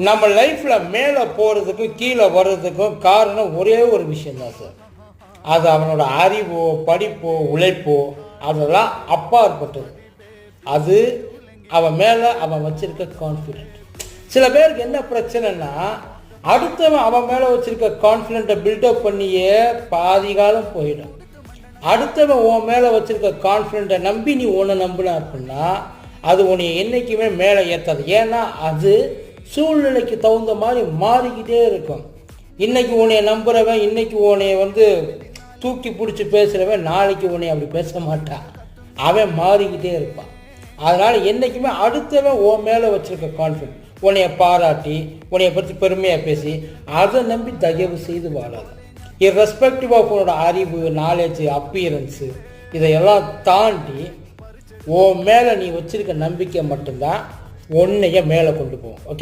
நம்ம லைஃப்பில் மேலே போகிறதுக்கும் கீழே வர்றதுக்கும் காரணம் ஒரே ஒரு விஷயந்தான் சார். அது அவனோட அறிவோ படிப்போ உழைப்போ அதெல்லாம் அப்பாற்பட்டது. அது அவன் மேலே அவன் வச்சிருக்க கான்ஃபிடென்ட். சில பேருக்கு என்ன பிரச்சனைன்னா, அடுத்தவன் அவன் மேலே வச்சிருக்க கான்ஃபிடென்ட்டை பில்டப் பண்ணியே பாதி காலம் போயிடும். அடுத்தவன் உன் மேலே வச்சிருக்க கான்ஃபிடென்ட்டை நம்பி நீ உன்னை நம்பின அப்படின்னா அது உன்னை என்றைக்குமே மேலே ஏற்றாது. ஏன்னா அது சூழ்நிலைக்கு தகுந்த மாதிரி மாறிக்கிட்டே இருக்கும். இன்றைக்கி உன்னைய நம்புகிறவன், இன்றைக்கி உன்னைய தூக்கி பிடிச்சி பேசுகிறவன் நாளைக்கு உன்னை அப்படி பேச மாட்டான். அவன் மாறிக்கிட்டே இருப்பான். அதனால் என்றைக்குமே அடுத்தவன் உன் மேலே வச்சுருக்க கான்ஃபிடென்ட், உன்னைய பாராட்டி உன்னைய பற்றி பெருமையாக பேசி அதை நம்பி தயவு செய்து வாழாது. இர்ரெஸ்பெக்டிவ் ஆஃப் உன்னோட அறிவு, நாலேஜு, அப்பியரன்ஸு இதையெல்லாம் தாண்டி உன் மேலே நீ வச்சுருக்க நம்பிக்கை மட்டும்தான் உன்னைய மேலே கொண்டு போகும். ஓகே.